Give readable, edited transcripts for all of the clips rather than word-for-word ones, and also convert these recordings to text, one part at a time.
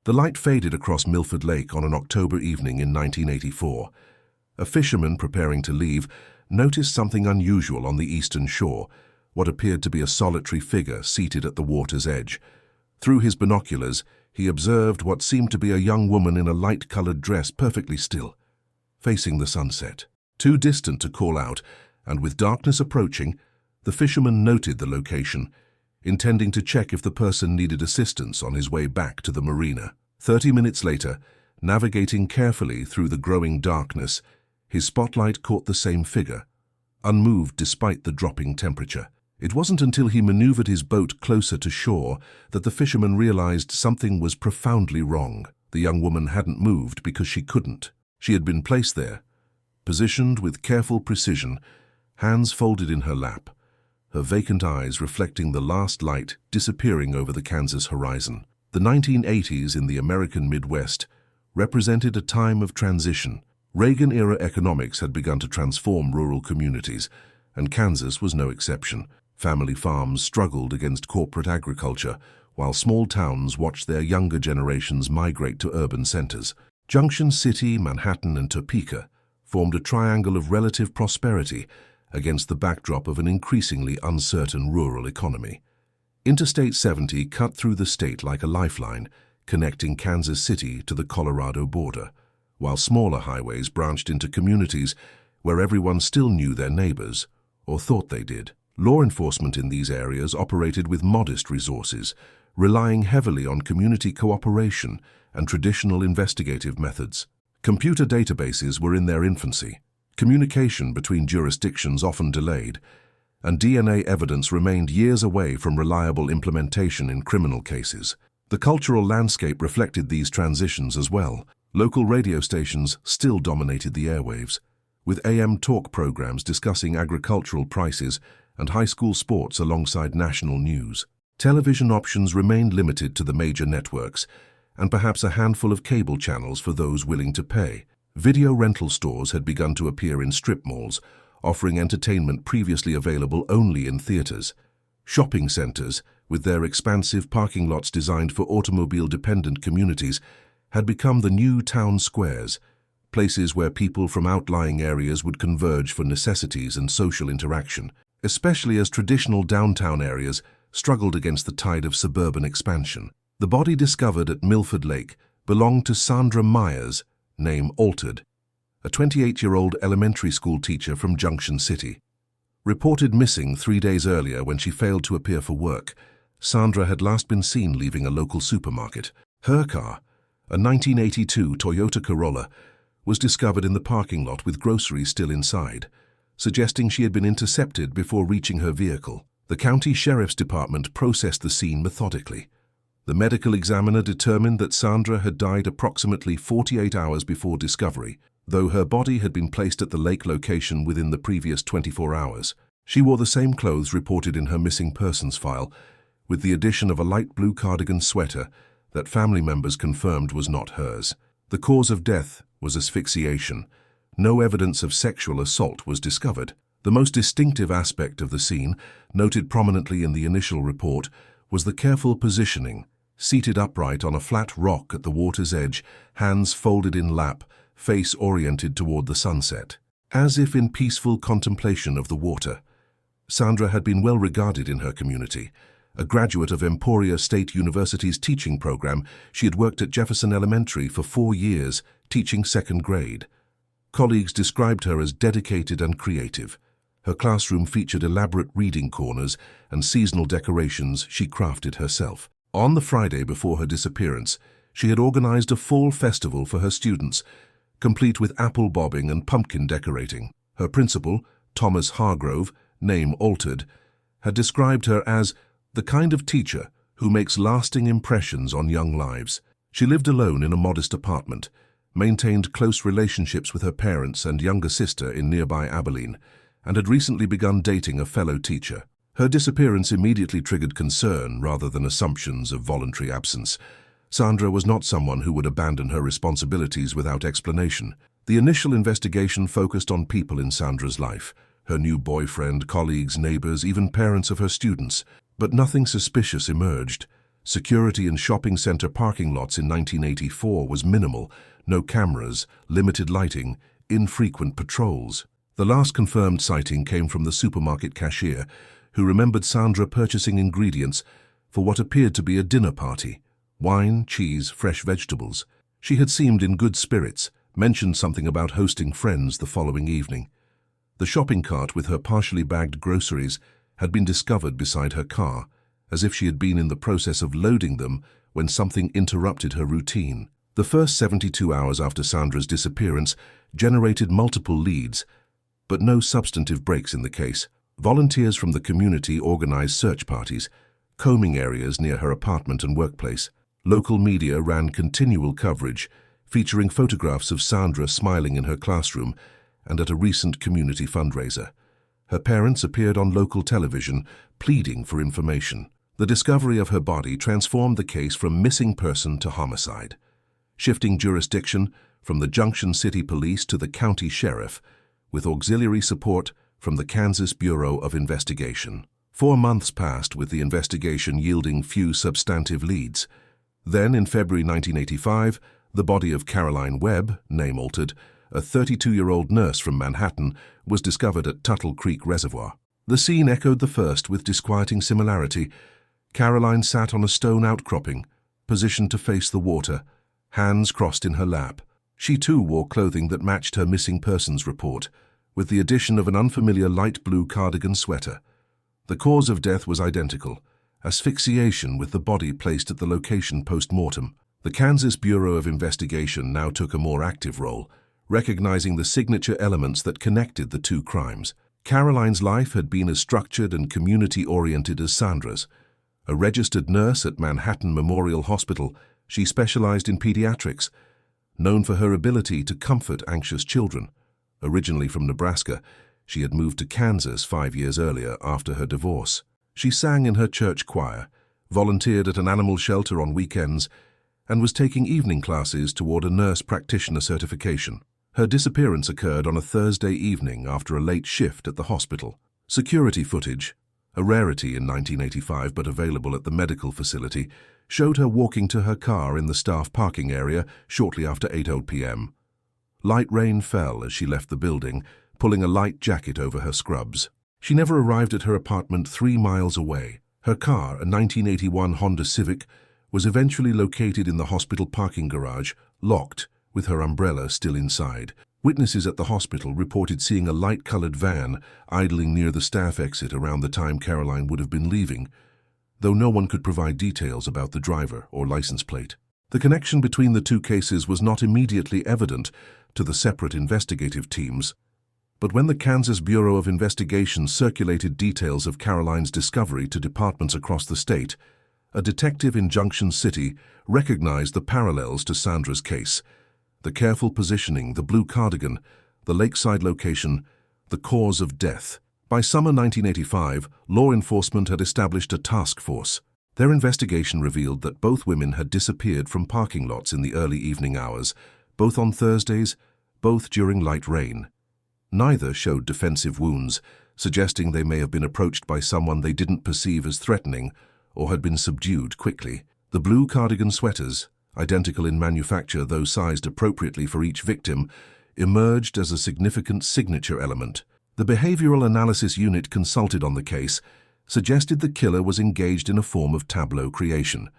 The light faded across Milford Lake on an October evening in 1984. A fisherman preparing to leave noticed something unusual on the eastern shore, what appeared to be a solitary figure seated at the water's edge. Through his binoculars, he observed what seemed to be a young woman in a light-colored dress perfectly still, facing the sunset. Too distant to call out, and with darkness approaching, the fisherman noted the location, intending to check if the person needed assistance on his way back to the marina. 30 minutes later, navigating carefully through the growing darkness, his spotlight caught the same figure, unmoved despite the dropping temperature. It wasn't until he maneuvered his boat closer to shore that the fisherman realized something was profoundly wrong. The young woman hadn't moved because she couldn't. She had been placed there, positioned with careful precision, hands folded in her lap, her vacant eyes reflecting the last light disappearing over the Kansas horizon. The 1980s in the American Midwest represented a time of transition. Reagan-era economics had begun to transform rural communities, and Kansas was no exception. Family farms struggled against corporate agriculture, while small towns watched their younger generations migrate to urban centers. Junction City, Manhattan, and Topeka formed a triangle of relative prosperity against the backdrop of an increasingly uncertain rural economy. Interstate 70 cut through the state like a lifeline, connecting Kansas City to the Colorado border, while smaller highways branched into communities where everyone still knew their neighbors, or thought they did. Law enforcement in these areas operated with modest resources, relying heavily on community cooperation and traditional investigative methods. Computer databases were in their infancy, communication between jurisdictions often delayed, and DNA evidence remained years away from reliable implementation in criminal cases. The cultural landscape reflected these transitions as well. Local radio stations still dominated the airwaves, with AM talk programs discussing agricultural prices and high school sports alongside national news. Television options remained limited to the major networks, and perhaps a handful of cable channels for those willing to pay. Video rental stores had begun to appear in strip malls, offering entertainment previously available only in theaters. Shopping centers, with their expansive parking lots designed for automobile-dependent communities, had become the new town squares, places where people from outlying areas would converge for necessities and social interaction, especially as traditional downtown areas struggled against the tide of suburban expansion. The body discovered at Milford Lake belonged to Sandra Myers, name altered, a 28-year-old elementary school teacher from Junction City. Reported missing 3 days earlier when she failed to appear for work, Sandra had last been seen leaving a local supermarket. Her car, a 1982 Toyota Corolla, was discovered in the parking lot with groceries still inside, suggesting she had been intercepted before reaching her vehicle. The county sheriff's department processed the scene methodically. The medical examiner determined that Sandra had died approximately 48 hours before discovery, though her body had been placed at the lake location within the previous 24 hours. She wore the same clothes reported in her missing persons file, with the addition of a light blue cardigan sweater that family members confirmed was not hers. The cause of death was asphyxiation. No evidence of sexual assault was discovered. The most distinctive aspect of the scene, noted prominently in the initial report, was the careful positioning, seated upright on a flat rock at the water's edge, hands folded in lap, face oriented toward the sunset. As if in peaceful contemplation of the water, Sandra had been well regarded in her community. A graduate of Emporia State University's teaching program, she had worked at Jefferson Elementary for 4 years, teaching second grade. Colleagues described her as dedicated and creative. Her classroom featured elaborate reading corners and seasonal decorations she crafted herself. On the Friday before her disappearance, she had organized a fall festival for her students, complete with apple bobbing and pumpkin decorating. Her principal, Thomas Hargrove, name altered, had described her as the kind of teacher who makes lasting impressions on young lives. She lived alone in a modest apartment, maintained close relationships with her parents and younger sister in nearby Abilene, and had recently begun dating a fellow teacher. Her disappearance immediately triggered concern rather than assumptions of voluntary absence. Sandra was not someone who would abandon her responsibilities without explanation. The initial investigation focused on people in Sandra's life, her new boyfriend, colleagues, neighbors, even parents of her students. But nothing suspicious emerged. Security in shopping center parking lots in 1984 was minimal, no cameras, limited lighting, infrequent patrols. The last confirmed sighting came from the supermarket cashier, who remembered Sandra purchasing ingredients for what appeared to be a dinner party: wine, cheese, fresh vegetables. She had seemed in good spirits, mentioned something about hosting friends the following evening. The shopping cart with her partially bagged groceries had been discovered beside her car, as if she had been in the process of loading them when something interrupted her routine. The first 72 hours after Sandra's disappearance generated multiple leads, but no substantive breaks in the case. Volunteers from the community organized search parties, combing areas near her apartment and workplace. Local media ran continual coverage, featuring photographs of Sandra smiling in her classroom and at a recent community fundraiser. Her parents appeared on local television, pleading for information. The discovery of her body transformed the case from missing person to homicide, shifting jurisdiction from the Junction City Police to the county sheriff, with auxiliary support from the Kansas Bureau of Investigation. 4 months passed with the investigation yielding few substantive leads. Then, in February 1985, the body of Caroline Webb, name altered, a 32-year-old nurse from Manhattan, was discovered at Tuttle Creek Reservoir. The scene echoed the first with disquieting similarity. Caroline sat on a stone outcropping, positioned to face the water, hands crossed in her lap. She too wore clothing that matched her missing persons report, with the addition of an unfamiliar light blue cardigan sweater. The cause of death was identical: asphyxiation, with the body placed at the location post-mortem. The Kansas Bureau of Investigation now took a more active role, recognizing the signature elements that connected the two crimes. Caroline's life had been as structured and community-oriented as Sandra's. A registered nurse at Manhattan Memorial Hospital, she specialized in pediatrics, known for her ability to comfort anxious children. Originally from Nebraska, she had moved to Kansas 5 years earlier after her divorce. She sang in her church choir, volunteered at an animal shelter on weekends, and was taking evening classes toward a nurse practitioner certification. Her disappearance occurred on a Thursday evening after a late shift at the hospital. Security footage, a rarity in 1985 but available at the medical facility, showed her walking to her car in the staff parking area shortly after 8:00 p.m. Light rain fell as she left the building, pulling a light jacket over her scrubs. She never arrived at her apartment 3 miles away. Her car, a 1981 Honda Civic, was eventually located in the hospital parking garage, locked, with her umbrella still inside. Witnesses at the hospital reported seeing a light-colored van idling near the staff exit around the time Caroline would have been leaving, though no one could provide details about the driver or license plate. The connection between the two cases was not immediately evident to the separate investigative teams, but when the Kansas Bureau of Investigation circulated details of Caroline's discovery to departments across the state, a detective in Junction City recognized the parallels to Sandra's case: the careful positioning, the blue cardigan, the lakeside location, the cause of death. By summer 1985, law enforcement had established a task force. Their investigation revealed that both women had disappeared from parking lots in the early evening hours, both on Thursdays, both during light rain. Neither showed defensive wounds, suggesting they may have been approached by someone they didn't perceive as threatening or had been subdued quickly. The blue cardigan sweaters, identical in manufacture though sized appropriately for each victim, emerged as a significant signature element. The behavioral analysis unit consulted on the case suggested the killer was engaged in a form of tableau creation,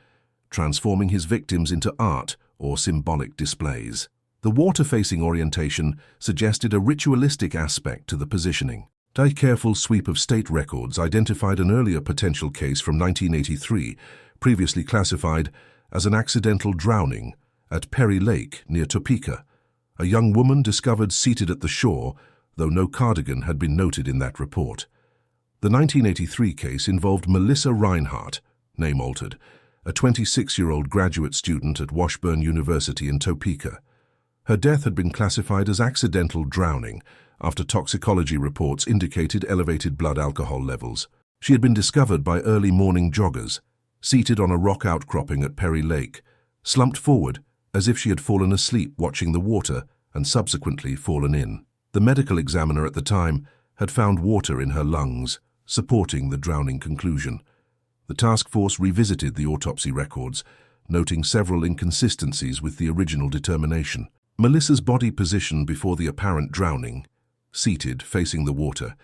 transforming his victims into art or symbolic displays. The water-facing orientation suggested a ritualistic aspect to the positioning. A careful sweep of state records identified an earlier potential case from 1983, previously classified as an accidental drowning at Perry Lake near Topeka. A young woman discovered seated at the shore, though no cardigan had been noted in that report. The 1983 case involved Melissa Reinhardt, name altered, a 26-year-old graduate student at Washburn University in Topeka. Her death had been classified as accidental drowning after toxicology reports indicated elevated blood alcohol levels. She had been discovered by early morning joggers, seated on a rock outcropping at Perry Lake, slumped forward as if she had fallen asleep watching the water and subsequently fallen in. The medical examiner at the time had found water in her lungs, supporting the drowning conclusion. The task force revisited the autopsy records, noting several inconsistencies with the original determination. Melissa's body position before the apparent drowning, seated, facing the water,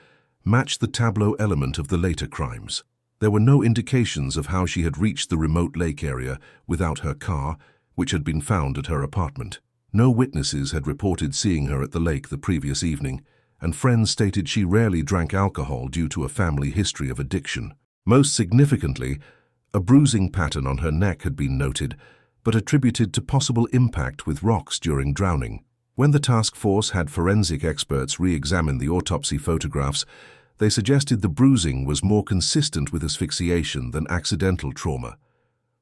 matched the tableau element of the later crimes. There were no indications of how she had reached the remote lake area without her car, which had been found at her apartment. No witnesses had reported seeing her at the lake the previous evening, and friends stated she rarely drank alcohol due to a family history of addiction. Most significantly, a bruising pattern on her neck had been noted, but attributed to possible impact with rocks during drowning. When the task force had forensic experts re-examine the autopsy photographs, they suggested the bruising was more consistent with asphyxiation than accidental trauma.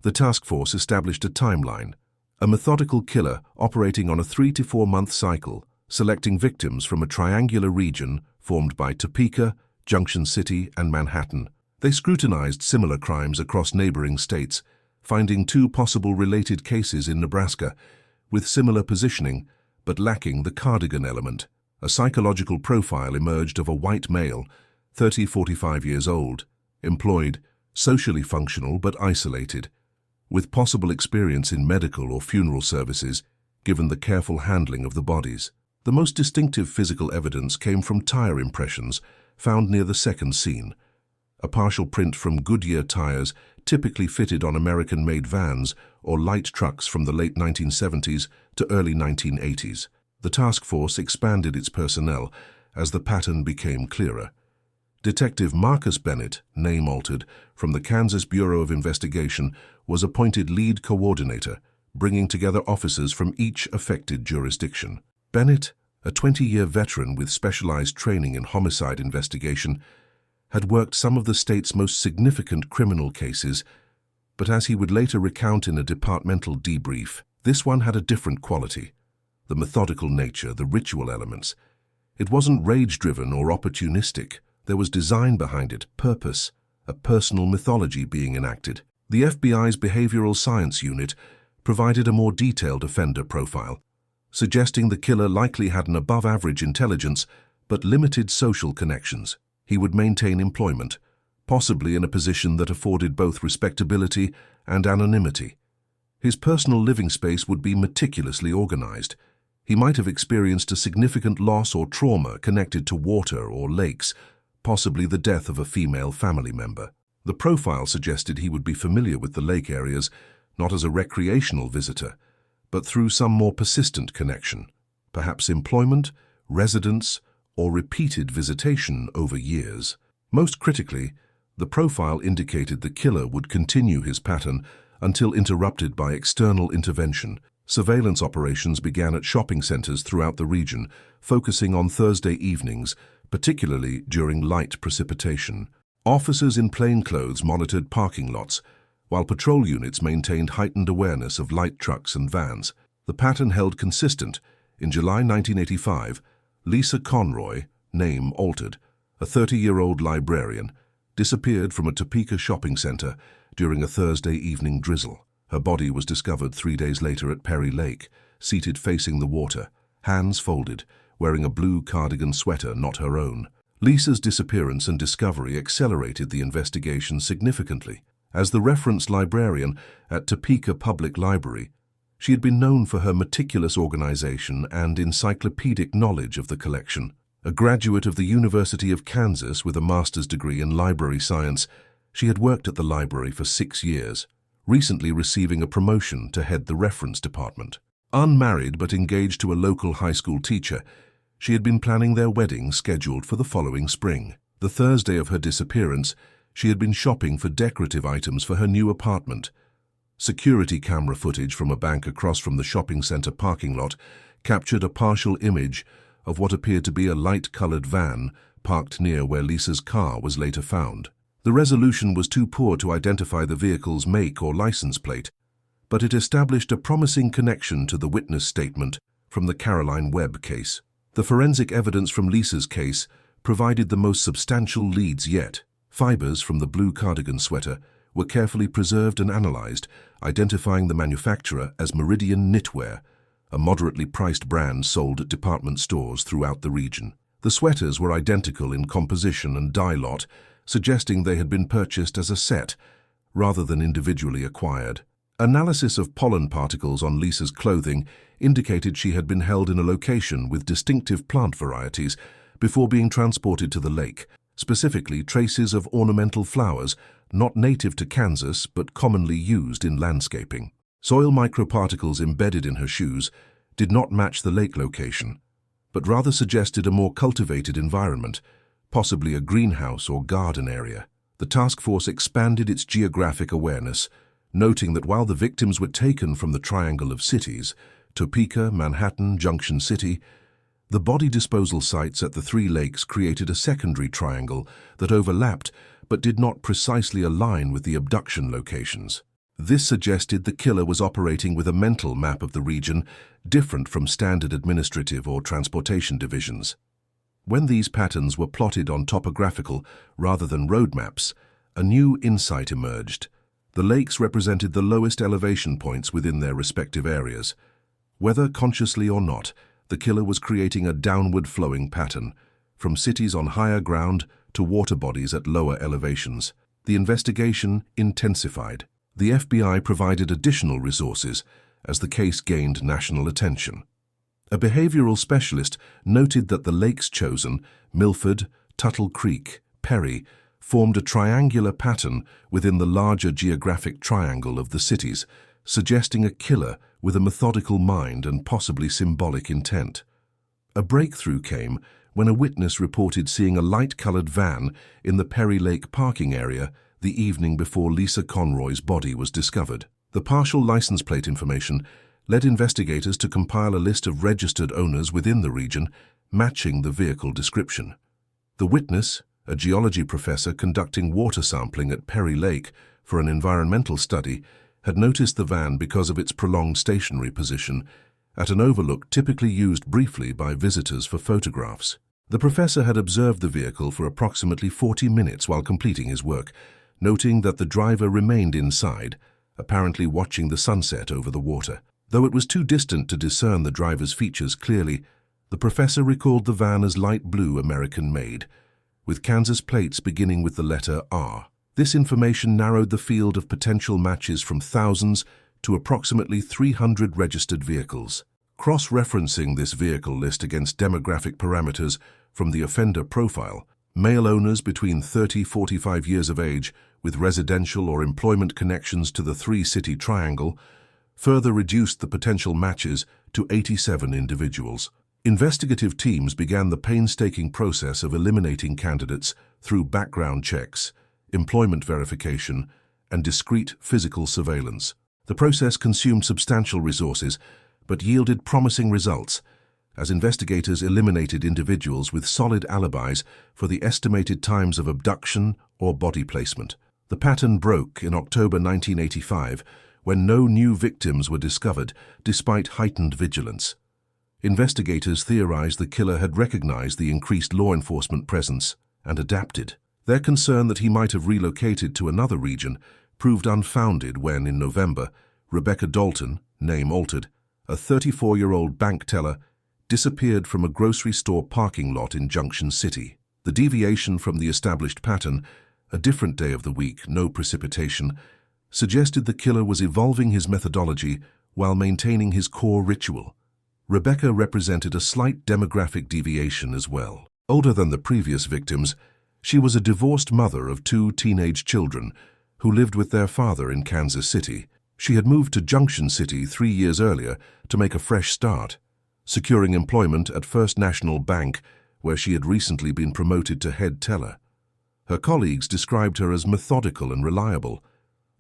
The task force established a timeline, a methodical killer operating on a 3 to 4 month cycle, selecting victims from a triangular region formed by Topeka, Junction City, and Manhattan. They scrutinized similar crimes across neighboring states, finding 2 possible related cases in Nebraska, with similar positioning, but lacking the cardigan element. A psychological profile emerged of a white male, 30–45 years old, employed, socially functional but isolated, with possible experience in medical or funeral services, given the careful handling of the bodies. The most distinctive physical evidence came from tire impressions found near the second scene. A partial print from Goodyear tires typically fitted on American-made vans or light trucks from the late 1970s to early 1980s. The task force expanded its personnel as the pattern became clearer. Detective Marcus Bennett, name altered, from the Kansas Bureau of Investigation, was appointed lead coordinator, bringing together officers from each affected jurisdiction. Bennett, a 20-year veteran with specialized training in homicide investigation, had worked some of the state's most significant criminal cases, but as he would later recount in a departmental debrief, this one had a different quality. The methodical nature, the ritual elements. It wasn't rage-driven or opportunistic. There was design behind it, purpose, a personal mythology being enacted. The FBI's Behavioral Science Unit provided a more detailed offender profile, suggesting the killer likely had an above-average intelligence but limited social connections. He would maintain employment, possibly in a position that afforded both respectability and anonymity. His personal living space would be meticulously organized. He might have experienced a significant loss or trauma connected to water or lakes, possibly the death of a female family member. The profile suggested he would be familiar with the lake areas, not as a recreational visitor, but through some more persistent connection, perhaps employment, residence, or repeated visitation over years. Most critically, the profile indicated the killer would continue his pattern until interrupted by external intervention. Surveillance operations began at shopping centers throughout the region, focusing on Thursday evenings, particularly during light precipitation. Officers in plainclothes monitored parking lots, while patrol units maintained heightened awareness of light trucks and vans. The pattern held consistent. In July 1985, Lisa Conroy, name altered, a 30-year-old librarian, disappeared from a Topeka shopping center during a Thursday evening drizzle. Her body was discovered 3 days later at Perry Lake, seated facing the water, hands folded, wearing a blue cardigan sweater not her own. Lisa's disappearance and discovery accelerated the investigation significantly. As the reference librarian at Topeka Public Library, she had been known for her meticulous organization and encyclopedic knowledge of the collection. A graduate of the University of Kansas with a master's degree in library science, she had worked at the library for 6 years, recently receiving a promotion to head the reference department. Unmarried but engaged to a local high school teacher, she had been planning their wedding scheduled for the following spring. The Thursday of her disappearance, she had been shopping for decorative items for her new apartment. Security camera footage from a bank across from the shopping center parking lot captured a partial image of what appeared to be a light-colored van parked near where Lisa's car was later found. The resolution was too poor to identify the vehicle's make or license plate, but it established a promising connection to the witness statement from the Caroline Webb case. The forensic evidence from Lisa's case provided the most substantial leads yet. Fibers from the blue cardigan sweater were carefully preserved and analyzed, identifying the manufacturer as Meridian Knitwear, a moderately priced brand sold at department stores throughout the region. The sweaters were identical in composition and dye lot, suggesting they had been purchased as a set, rather than individually acquired. Analysis of pollen particles on Lisa's clothing indicated she had been held in a location with distinctive plant varieties before being transported to the lake, specifically traces of ornamental flowers not native to Kansas but commonly used in landscaping. Soil microparticles embedded in her shoes did not match the lake location, but rather suggested a more cultivated environment, possibly a greenhouse or garden area. The task force expanded its geographic awareness, noting that while the victims were taken from the triangle of cities, Topeka, Manhattan, Junction City, the body disposal sites at the three lakes created a secondary triangle that overlapped but did not precisely align with the abduction locations. This suggested the killer was operating with a mental map of the region different from standard administrative or transportation divisions. When these patterns were plotted on topographical rather than road maps, a new insight emerged. The lakes represented the lowest elevation points within their respective areas. Whether consciously or not, the killer was creating a downward-flowing pattern, from cities on higher ground to water bodies at lower elevations. The investigation intensified. The FBI provided additional resources as the case gained national attention. A behavioral specialist noted that the lakes chosen, Milford, Tuttle Creek, Perry, formed a triangular pattern within the larger geographic triangle of the cities, suggesting a killer with a methodical mind and possibly symbolic intent. A breakthrough came when a witness reported seeing a light-colored van in the Perry Lake parking area the evening before Lisa Conroy's body was discovered. The partial license plate information led investigators to compile a list of registered owners within the region, matching the vehicle description. The witness, a geology professor conducting water sampling at Perry Lake for an environmental study, had noticed the van because of its prolonged stationary position at an overlook typically used briefly by visitors for photographs. The professor had observed the vehicle for approximately 40 minutes while completing his work, noting that the driver remained inside, apparently watching the sunset over the water. Though it was too distant to discern the driver's features clearly, the professor recalled the van as light blue American-made, with Kansas plates beginning with the letter R. This information narrowed the field of potential matches from thousands to approximately 300 registered vehicles. Cross-referencing this vehicle list against demographic parameters from the offender profile, male owners between 30–45 years of age with residential or employment connections to the three-city triangle further reduced the potential matches to 87 individuals. Investigative teams began the painstaking process of eliminating candidates through background checks, employment verification, and discrete physical surveillance. The process consumed substantial resources, but yielded promising results, as investigators eliminated individuals with solid alibis for the estimated times of abduction or body placement. The pattern broke in October 1985, when no new victims were discovered despite heightened vigilance. Investigators theorized the killer had recognized the increased law enforcement presence and adapted. Their concern that he might have relocated to another region proved unfounded when, in November, Rebecca Dalton, name altered, a 34-year-old bank teller, disappeared from a grocery store parking lot in Junction City. The deviation from the established pattern, a different day of the week, no precipitation, suggested the killer was evolving his methodology while maintaining his core ritual. Rebecca represented a slight demographic deviation as well. Older than the previous victims, she was a divorced mother of 2 teenage children who lived with their father in Kansas City. She had moved to Junction City 3 years earlier to make a fresh start, securing employment at First National Bank, where she had recently been promoted to head teller. Her colleagues described her as methodical and reliable.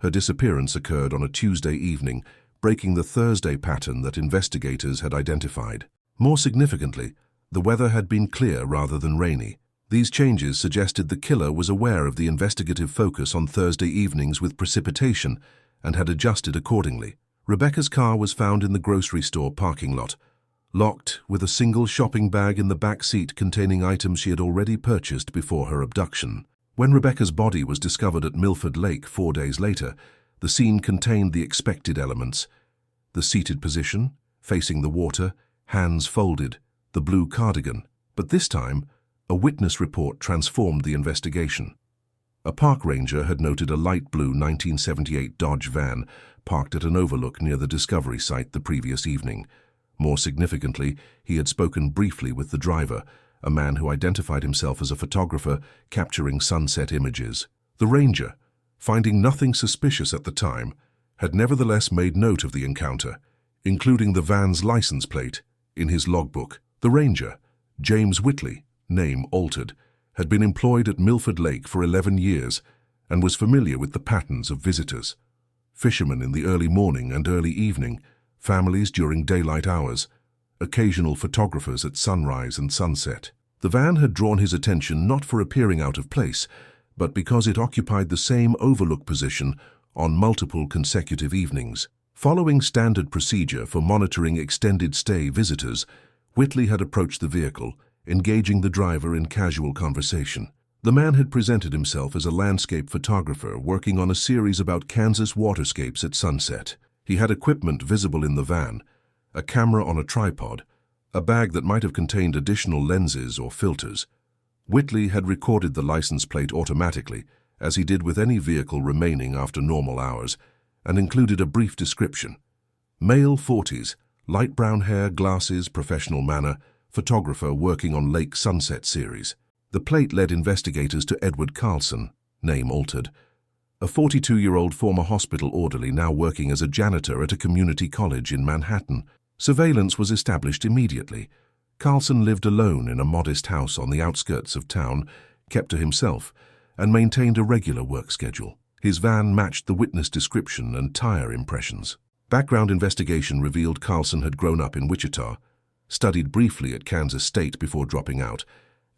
Her disappearance occurred on a Tuesday evening, breaking the Thursday pattern that investigators had identified. More significantly, the weather had been clear rather than rainy. These changes suggested the killer was aware of the investigative focus on Thursday evenings with precipitation and had adjusted accordingly. Rebecca's car was found in the grocery store parking lot, locked with a single shopping bag in the back seat containing items she had already purchased before her abduction. When Rebecca's body was discovered at Milford Lake 4 days later, the scene contained the expected elements: the seated position, facing the water, hands folded, the blue cardigan. But this time, a witness report transformed the investigation. A park ranger had noted a light blue 1978 Dodge van parked at an overlook near the discovery site the previous evening. More significantly, he had spoken briefly with the driver, a man who identified himself as a photographer capturing sunset images. The ranger, finding nothing suspicious at the time, had nevertheless made note of the encounter, including the van's license plate, in his logbook. The ranger, James Whitley, name altered, had been employed at Milford Lake for 11 years and was familiar with the patterns of visitors. Fishermen in the early morning and early evening, families during daylight hours, occasional photographers at sunrise and sunset. The van had drawn his attention not for appearing out of place, but because it occupied the same overlook position on multiple consecutive evenings. Following standard procedure for monitoring extended stay visitors, Whitley had approached the vehicle, engaging the driver in casual conversation. The man had presented himself as a landscape photographer working on a series about Kansas waterscapes at sunset. He had equipment visible in the van, a camera on a tripod, a bag that might have contained additional lenses or filters. Whitley had recorded the license plate automatically, as he did with any vehicle remaining after normal hours, and included a brief description. Male 40s, light brown hair, glasses, professional manner, photographer working on Lake Sunset series. The plate led investigators to Edward Carlson, name altered, a 42-year-old former hospital orderly now working as a janitor at a community college in Manhattan. Surveillance was established immediately. Carlson lived alone in a modest house on the outskirts of town, kept to himself, and maintained a regular work schedule. His van matched the witness description and tire impressions. Background investigation revealed Carlson had grown up in Wichita, studied briefly at Kansas State before dropping out,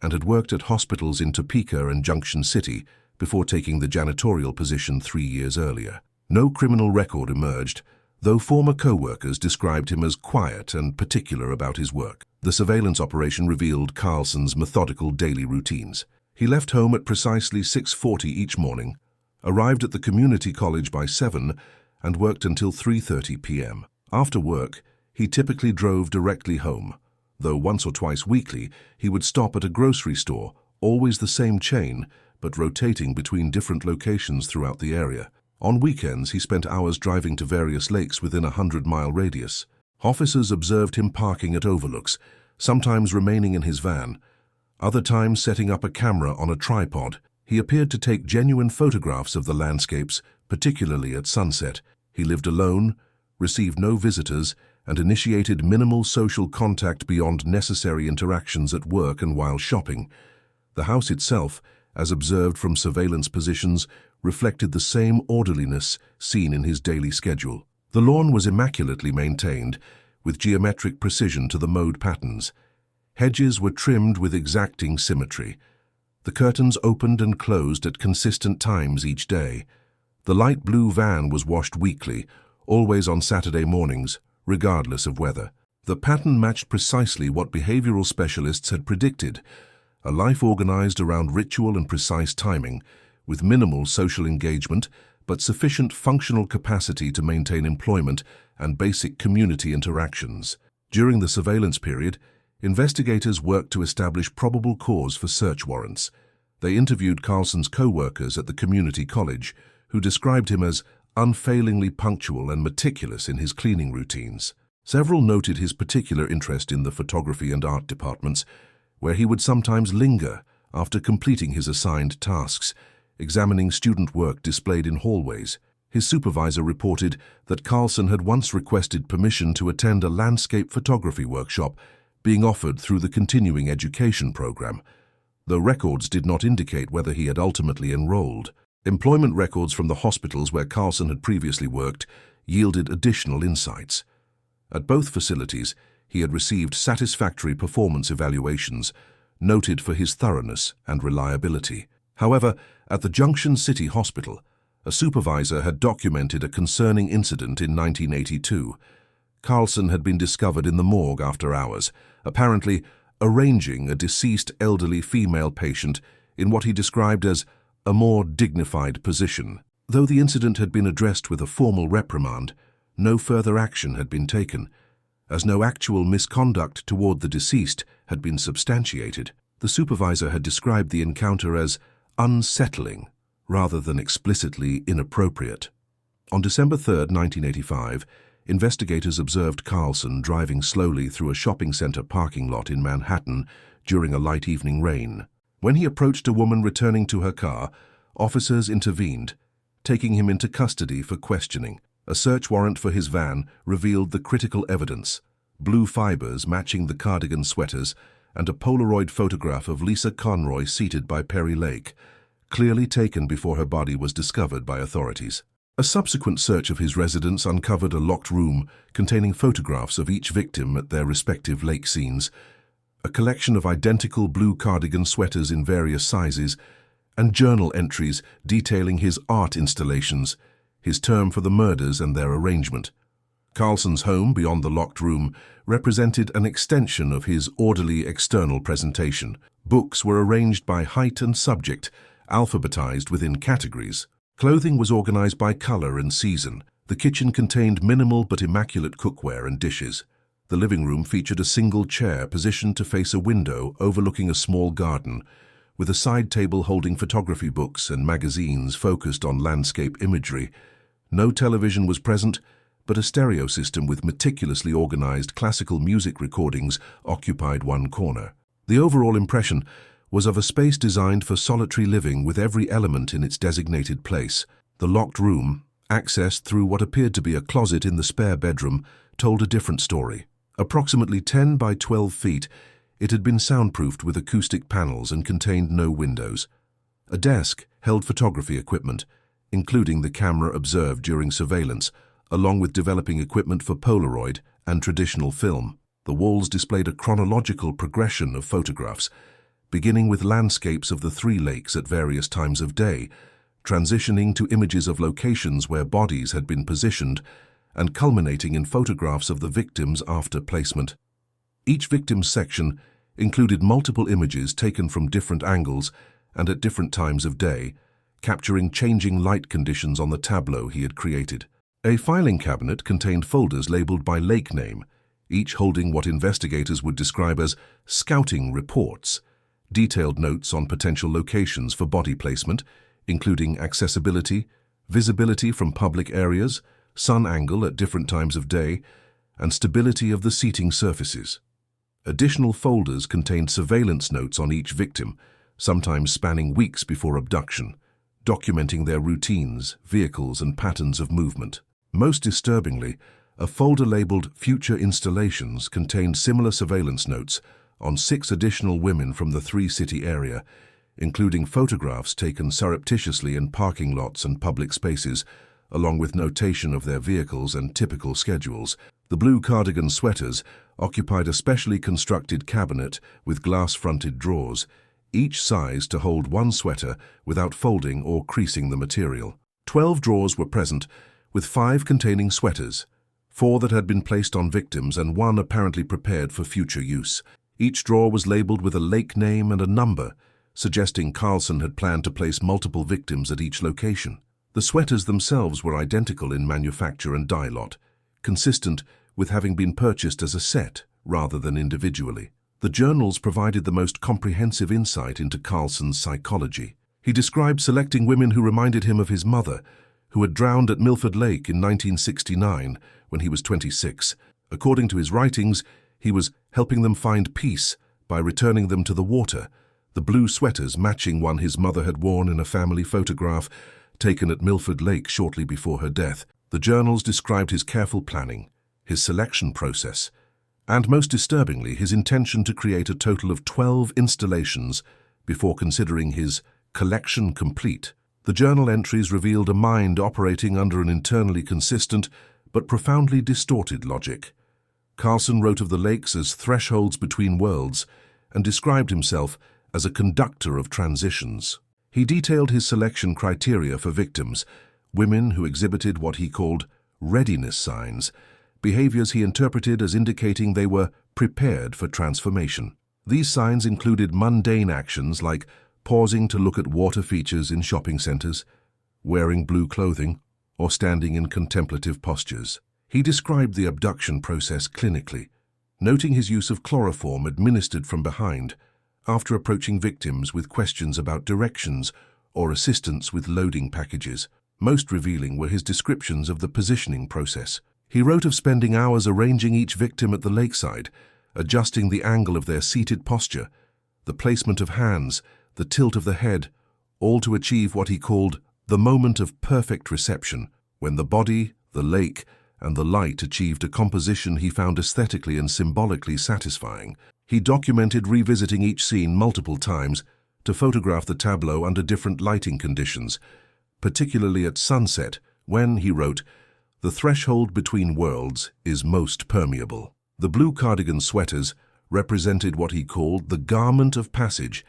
and had worked at hospitals in Topeka and Junction City before taking the janitorial position 3 years earlier. No criminal record emerged, though former co-workers described him as quiet and particular about his work. The surveillance operation revealed Carlson's methodical daily routines. He left home at precisely 6:40 each morning, arrived at the community college by 7, and worked until 3:30 p.m. After work, he typically drove directly home, though once or twice weekly he would stop at a grocery store, always the same chain, but rotating between different locations throughout the area. On weekends, he spent hours driving to various lakes within a 100-mile radius. Officers observed him parking at overlooks, sometimes remaining in his van, other times setting up a camera on a tripod. He appeared to take genuine photographs of the landscapes, particularly at sunset. He lived alone, received no visitors, and initiated minimal social contact beyond necessary interactions at work and while shopping. The house itself, as observed from surveillance positions, reflected the same orderliness seen in his daily schedule. The lawn was immaculately maintained, with geometric precision to the mowed patterns. Hedges were trimmed with exacting symmetry. The curtains opened and closed at consistent times each day. The light blue van was washed weekly, always on Saturday mornings, regardless of weather. The pattern matched precisely what behavioral specialists had predicted: a life organized around ritual and precise timing, with minimal social engagement but sufficient functional capacity to maintain employment and basic community interactions. During the surveillance period, investigators worked to establish probable cause for search warrants. They interviewed Carlson's co-workers at the community college, who described him as unfailingly punctual and meticulous in his cleaning routines. Several noted his particular interest in the photography and art departments, where he would sometimes linger after completing his assigned tasks, examining student work displayed in hallways. His supervisor reported that Carlson had once requested permission to attend a landscape photography workshop being offered through the continuing education program, though records did not indicate whether he had ultimately enrolled. Employment records from the hospitals where Carlson had previously worked yielded additional insights. At both facilities, he had received satisfactory performance evaluations, noted for his thoroughness and reliability. However, at the Junction City Hospital, a supervisor had documented a concerning incident in 1982. Carlson had been discovered in the morgue after hours, apparently arranging a deceased elderly female patient in what he described as a more dignified position. Though the incident had been addressed with a formal reprimand, no further action had been taken, as no actual misconduct toward the deceased had been substantiated. The supervisor had described the encounter as unsettling, rather than explicitly inappropriate. On December 3, 1985, investigators observed Carlson driving slowly through a shopping center parking lot in Manhattan during a light evening rain. When he approached a woman returning to her car, officers intervened, taking him into custody for questioning. A search warrant for his van revealed the critical evidence: blue fibers matching the cardigan sweaters and a Polaroid photograph of Lisa Conroy seated by Perry Lake, clearly taken before her body was discovered by authorities. A subsequent search of his residence uncovered a locked room containing photographs of each victim at their respective lake scenes, a collection of identical blue cardigan sweaters in various sizes, and journal entries detailing his art installations, his term for the murders and their arrangement. Carlson's home, beyond the locked room, represented an extension of his orderly external presentation. Books were arranged by height and subject, alphabetized within categories. Clothing was organized by color and season. The kitchen contained minimal but immaculate cookware and dishes. The living room featured a single chair positioned to face a window overlooking a small garden, with a side table holding photography books and magazines focused on landscape imagery. No television was present, but a stereo system with meticulously organized classical music recordings occupied one corner. The overall impression was of a space designed for solitary living with every element in its designated place. The locked room, accessed through what appeared to be a closet in the spare bedroom, told a different story. Approximately 10 by 12 feet, it had been soundproofed with acoustic panels and contained no windows. A desk held photography equipment, including the camera observed during surveillance, along with developing equipment for Polaroid and traditional film. The walls displayed a chronological progression of photographs, beginning with landscapes of the three lakes at various times of day, transitioning to images of locations where bodies had been positioned, and culminating in photographs of the victims after placement. Each victim's section included multiple images taken from different angles and at different times of day, capturing changing light conditions on the tableau he had created. A filing cabinet contained folders labeled by lake name, each holding what investigators would describe as scouting reports, detailed notes on potential locations for body placement, including accessibility, visibility from public areas, sun angle at different times of day, and stability of the seating surfaces. Additional folders contained surveillance notes on each victim, sometimes spanning weeks before abduction, documenting their routines, vehicles, and patterns of movement. Most disturbingly, a folder labeled Future Installations contained similar surveillance notes on 6 additional women from the three-city area, including photographs taken surreptitiously in parking lots and public spaces, along with notation of their vehicles and typical schedules. The blue cardigan sweaters occupied a specially constructed cabinet with glass-fronted drawers, each sized to hold one sweater without folding or creasing the material. 12 drawers were present, with 5 containing sweaters, 4 that had been placed on victims and 1 apparently prepared for future use. Each drawer was labeled with a lake name and a number, suggesting Carlson had planned to place multiple victims at each location. The sweaters themselves were identical in manufacture and dye lot, consistent with having been purchased as a set rather than individually. The journals provided the most comprehensive insight into Carlson's psychology. He described selecting women who reminded him of his mother, who had drowned at Milford Lake in 1969 when he was 26. According to his writings, he was helping them find peace by returning them to the water, the blue sweaters matching one his mother had worn in a family photograph taken at Milford Lake shortly before her death. The journals described his careful planning, his selection process, and most disturbingly, his intention to create a total of 12 installations before considering his collection complete. The journal entries revealed a mind operating under an internally consistent but profoundly distorted logic. Carlson wrote of the lakes as thresholds between worlds and described himself as a conductor of transitions. He detailed his selection criteria for victims, women who exhibited what he called readiness signs, behaviors he interpreted as indicating they were prepared for transformation. These signs included mundane actions like pausing to look at water features in shopping centers, wearing blue clothing, or standing in contemplative postures. He described the abduction process clinically, noting his use of chloroform administered from behind after approaching victims with questions about directions or assistance with loading packages. Most revealing were his descriptions of the positioning process. He wrote of spending hours arranging each victim at the lakeside, adjusting the angle of their seated posture, the placement of hands, the tilt of the head, all to achieve what he called the moment of perfect reception, when the body, the lake, and the light achieved a composition he found aesthetically and symbolically satisfying. He documented revisiting each scene multiple times to photograph the tableau under different lighting conditions, particularly at sunset, when, he wrote, the threshold between worlds is most permeable. The blue cardigan sweaters represented what he called the garment of passage,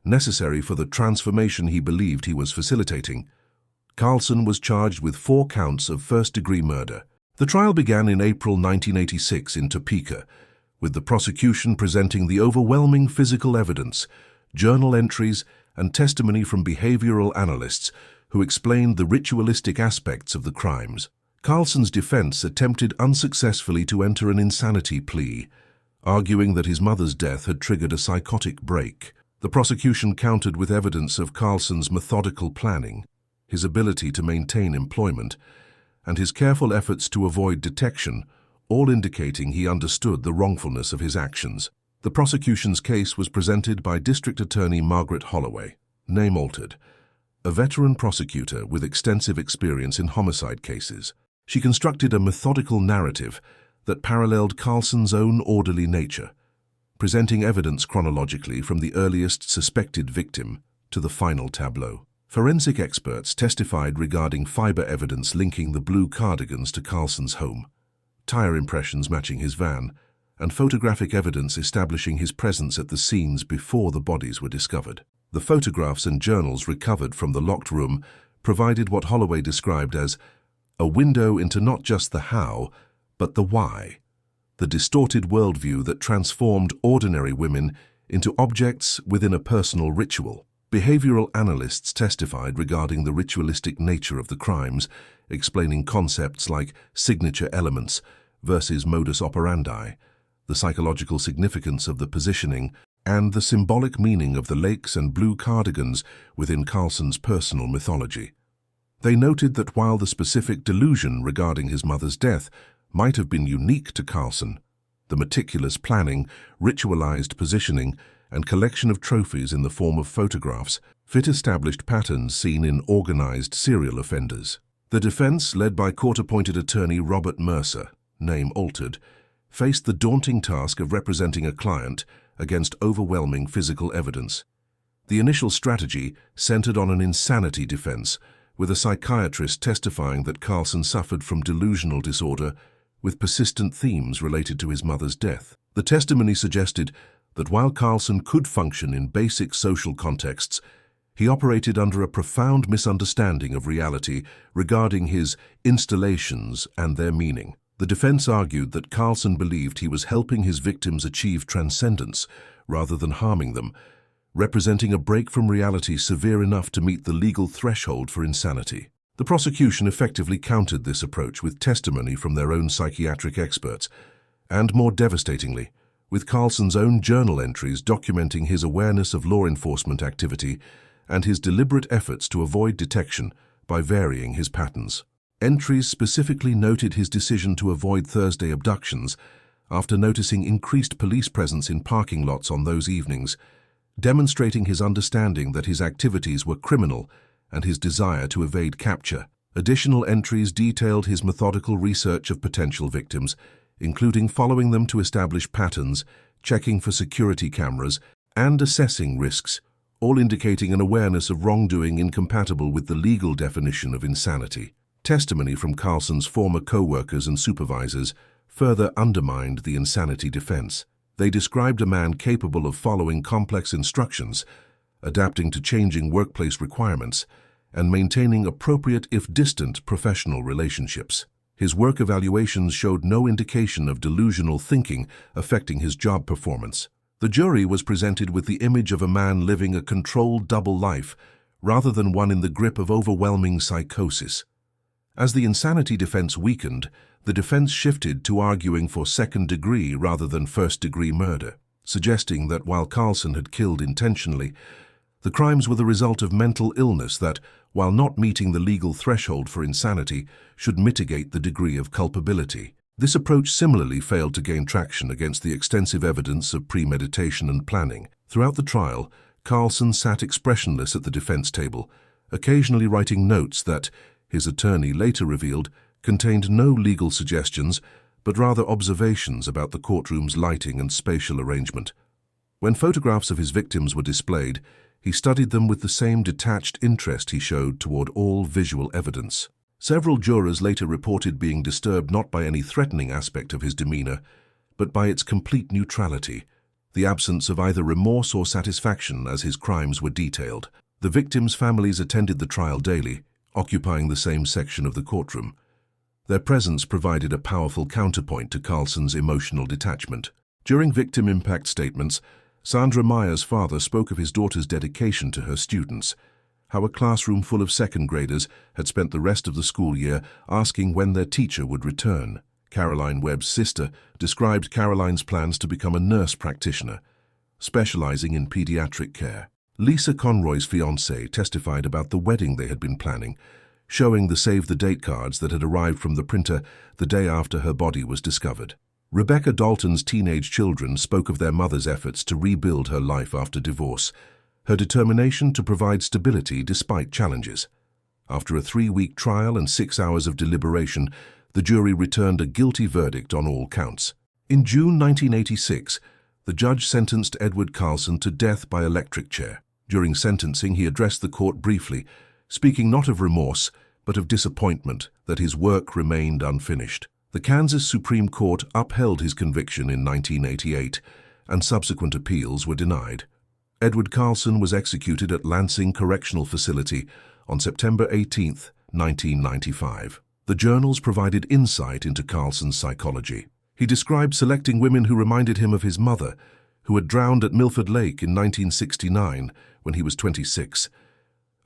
necessary for the transformation he believed he was facilitating. Carlson was charged with 4 counts of first-degree murder. The trial began in April 1986 in Topeka, with the prosecution presenting the overwhelming physical evidence, journal entries, and testimony from behavioral analysts who explained the ritualistic aspects of the crimes. Carlson's defense attempted unsuccessfully to enter an insanity plea, arguing that his mother's death had triggered a psychotic break. The prosecution countered with evidence of Carlson's methodical planning, his ability to maintain employment, and his careful efforts to avoid detection, all indicating he understood the wrongfulness of his actions. The prosecution's case was presented by District Attorney Margaret Holloway, name altered, a veteran prosecutor with extensive experience in homicide cases. She constructed a methodical narrative that paralleled Carlson's own orderly nature, presenting evidence chronologically from the earliest suspected victim to the final tableau. Forensic experts testified regarding fiber evidence linking the blue cardigans to Carlson's home, tire impressions matching his van, and photographic evidence establishing his presence at the scenes before the bodies were discovered. The photographs and journals recovered from the locked room provided what Holloway described as a window into not just the how, but the why, the distorted worldview that transformed ordinary women into objects within a personal ritual. Behavioral analysts testified regarding the ritualistic nature of the crimes, explaining concepts like signature elements versus modus operandi, the psychological significance of the positioning, and the symbolic meaning of the lakes and blue cardigans within Carlson's personal mythology. They noted that while the specific delusion regarding his mother's death might have been unique to Carlson, the meticulous planning, ritualized positioning, and collection of trophies in the form of photographs fit established patterns seen in organized serial offenders. The defense, led by court-appointed attorney Robert Mercer, name altered, faced the daunting task of representing a client against overwhelming physical evidence. The initial strategy centered on an insanity defense, with a psychiatrist testifying that Carlson suffered from delusional disorder with persistent themes related to his mother's death. The testimony suggested that while Carlson could function in basic social contexts, he operated under a profound misunderstanding of reality regarding his installations and their meaning. The defense argued that Carlson believed he was helping his victims achieve transcendence rather than harming them, representing a break from reality severe enough to meet the legal threshold for insanity. The prosecution effectively countered this approach with testimony from their own psychiatric experts, and more devastatingly, with Carlson's own journal entries documenting his awareness of law enforcement activity and his deliberate efforts to avoid detection by varying his patterns. Entries specifically noted his decision to avoid Thursday abductions after noticing increased police presence in parking lots on those evenings, demonstrating his understanding that his activities were criminal and his desire to evade capture. Additional entries detailed his methodical research of potential victims, including following them to establish patterns, checking for security cameras, and assessing risks, all indicating an awareness of wrongdoing incompatible with the legal definition of insanity. Testimony from Carlson's former co-workers and supervisors further undermined the insanity defense. They described a man capable of following complex instructions, adapting to changing workplace requirements, and maintaining appropriate if distant professional relationships. His work evaluations showed no indication of delusional thinking affecting his job performance. The jury was presented with the image of a man living a controlled double life rather than one in the grip of overwhelming psychosis. As the insanity defense weakened, the defense shifted to arguing for second-degree rather than first-degree murder, suggesting that while Carlson had killed intentionally, The crimes were the result of mental illness that, while not meeting the legal threshold for insanity, should mitigate the degree of culpability. This approach similarly failed to gain traction against the extensive evidence of premeditation and planning. Throughout the trial, Carlson sat expressionless at the defense table, occasionally writing notes that, his attorney later revealed, contained no legal suggestions, but rather observations about the courtroom's lighting and spatial arrangement. When photographs of his victims were displayed, he studied them with the same detached interest he showed toward all visual evidence. Several jurors later reported being disturbed not by any threatening aspect of his demeanor, but by its complete neutrality, the absence of either remorse or satisfaction as his crimes were detailed. The victims' families attended the trial daily, occupying the same section of the courtroom. Their presence provided a powerful counterpoint to Carlson's emotional detachment. During victim impact statements, Sandra Meyer's father spoke of his daughter's dedication to her students, how a classroom full of second graders had spent the rest of the school year asking when their teacher would return. Caroline Webb's sister described Caroline's plans to become a nurse practitioner, specializing in pediatric care. Lisa Conroy's fiancé testified about the wedding they had been planning, showing the save-the-date cards that had arrived from the printer the day after her body was discovered. Rebecca Dalton's teenage children spoke of their mother's efforts to rebuild her life after divorce, her determination to provide stability despite challenges. After a 3-week trial and 6 hours of deliberation, the jury returned a guilty verdict on all counts. In June 1986, the judge sentenced Edward Carlson to death by electric chair. During sentencing, he addressed the court briefly, speaking not of remorse, but of disappointment that his work remained unfinished. The Kansas Supreme Court upheld his conviction in 1988, and subsequent appeals were denied. Edward Carlson was executed at Lansing Correctional Facility on September 18, 1995. The journals provided insight into Carlson's psychology. He described selecting women who reminded him of his mother, who had drowned at Milford Lake in 1969 when he was 26.